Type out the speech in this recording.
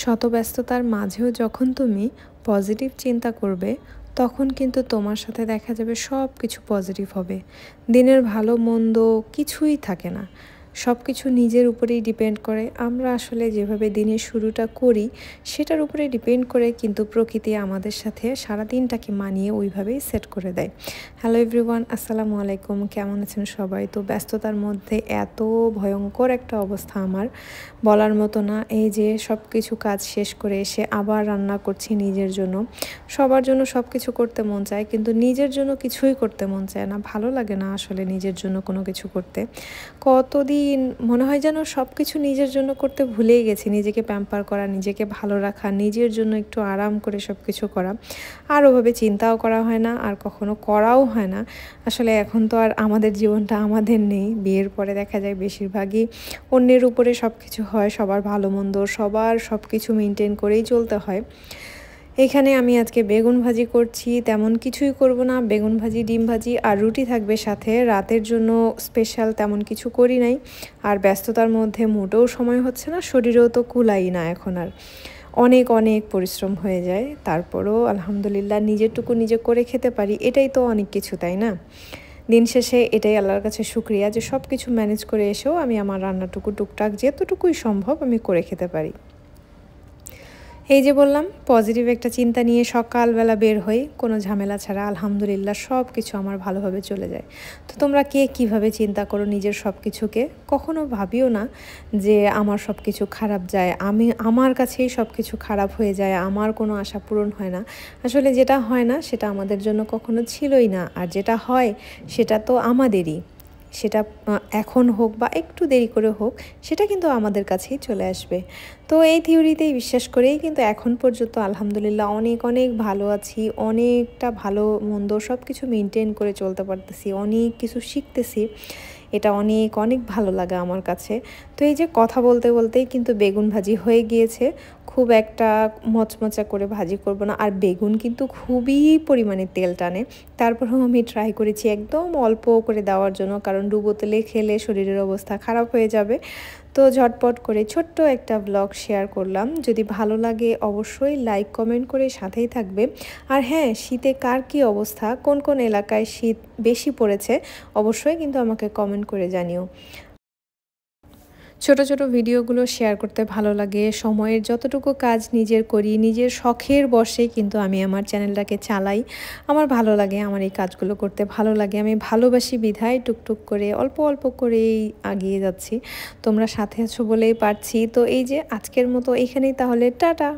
শত ব্যস্ততার মাঝেও যখন তুমি পজিটিভ চিন্তা করবে তখন কিন্তু তোমার সাথে দেখা যাবে সব কিছু পজিটিভ হবে। দিনের ভালো মন্দ কিছুই থাকে না, সব কিছু নিজের উপরেই ডিপেন্ড করে। আমরা আসলে যেভাবে দিনের শুরুটা করি সেটার উপরে ডিপেন্ড করে কিন্তু প্রকৃতি আমাদের সাথে সারা দিনটাকে মানিয়ে ওইভাবেই সেট করে দেয়। হ্যালো এভরিওয়ান, আসসালামু আলাইকুম। কেমন আছেন সবাই? তো ব্যস্ততার মধ্যে এত ভয়ঙ্কর একটা অবস্থা আমার বলার মতো না। এই যে সব কিছু কাজ শেষ করে এসে আবার রান্না করছি নিজের জন্য। সবার জন্য সব কিছু করতে মন চায়, কিন্তু নিজের জন্য কিছুই করতে মন চায় না। ভালো লাগে না আসলে নিজের জন্য কোনো কিছু করতে। কতদিন মনে হয় যেন সব কিছু নিজের জন্য করতে ভুলেই গেছি। নিজেকে প্যাম্পার করা, নিজেকে ভালো রাখা, নিজের জন্য একটু আরাম করে সব কিছু করা। আর ওভাবে চিন্তাও করা হয় না, আর কখনো করাও হয় না। আসলে এখন তো আর আমাদের জীবনটা আমাদের নেই। বিয়ের পরে দেখা যায় বেশিরভাগই অন্যের উপরে সব কিছু হয়। সবার ভালো মন্দ, সবার সব কিছু মেনটেন করেই চলতে হয়। এখানে আমি আজকে বেগুন ভাজি করছি, তেমন কিছুই করব না। বেগুন ভাজি, ডিম ভাজি আর রুটি থাকবে সাথে। রাতের জন্য স্পেশাল তেমন কিছু করি নাই। আর ব্যস্ততার মধ্যে মোটেও সময় হচ্ছে না, শরীরেও তো কুলাই না এখন আর। অনেক অনেক পরিশ্রম হয়ে যায়, তারপরও আলহামদুলিল্লাহ নিজেরটুকু নিজে করে খেতে পারি, এটাই তো অনেক কিছু, তাই না? দিন শেষে এটাই আল্লাহর কাছে শুকরিয়া যে সব কিছু ম্যানেজ করে এসেও আমি আমার রান্নাটুকু টুকটাক যেতটুকুই সম্ভব আমি করে খেতে পারি। এই যে বললাম, পজিটিভ একটা চিন্তা নিয়ে সকালবেলা বের হই, কোনো ঝামেলা ছাড়া। আলহামদুলিল্লাহ সব কিছু আমার ভালোভাবে চলে যায়। তো তোমরা কে কীভাবে চিন্তা করো নিজের সব কিছুকে? কখনো ভাবিও না যে আমার সব কিছু খারাপ যায়, আমার কাছেই সব কিছু খারাপ হয়ে যায়, আমার কোনো আশা পূরণ হয় না। আসলে যেটা হয় না সেটা আমাদের জন্য কখনো ছিলই না, আর যেটা হয় সেটা তো আমাদেরই। সেটা এখন হোক বা একটু দেরি করে হোক, সেটা কিন্তু আমাদের কাছেই চলে আসবে। তো এই থিওরিতেই বিশ্বাস করেই কিন্তু এখন পর্যন্ত আলহামদুলিল্লাহ অনেক অনেক ভালো আছি। অনেকটা ভালো মন্দ সব কিছু মেনটেন করে চলতে পারতেছি, অনেক কিছু শিখতেছি। এটা অনেক অনেক ভালো লাগে আমার কাছে। তো এই যে কথা বলতে বলতেই কিন্তু বেগুন ভাজি হয়ে গিয়েছে। খুব একটা মচমচা করে ভাজি করব না, আর বেগুন কিন্তু খুবই পরিমাণে তেল টানে। তারপরেও আমি ট্রাই করেছি একদম অল্প করে দেওয়ার জন্য, কারণ ডুবো তেলে খেলে শরীরের অবস্থা খারাপ হয়ে যাবে। তো ঝটপট করে ছোট্ট একটা ব্লগ শেয়ার করলাম। যদি ভালো লাগে অবশ্যই লাইক কমেন্ট করে সাথেই থাকবে। আর হ্যাঁ, শীতে কার কী অবস্থা, কোন কোন এলাকায় শীত বেশি পড়েছে অবশ্যই কিন্তু আমাকে কমেন্ট করে জানিও। ছোট ছোট ভিডিওগুলো শেয়ার করতে ভালো লাগে। সময়ের যতটুকু কাজ নিজের করি, নিজের শখের বশে কিন্তু আমি আমার চ্যানেলটাকে চালাই। আমার ভালো লাগে, আমার এই কাজগুলো করতে ভালো লাগে। আমি ভালোবাসি বিধায় টুকটুক করে অল্প অল্প করেই এগিয়ে যাচ্ছি। তোমরা সাথে আছো বলেই পারছি। তো এই যে আজকের মতো এখানেই, তাহলে টাটা।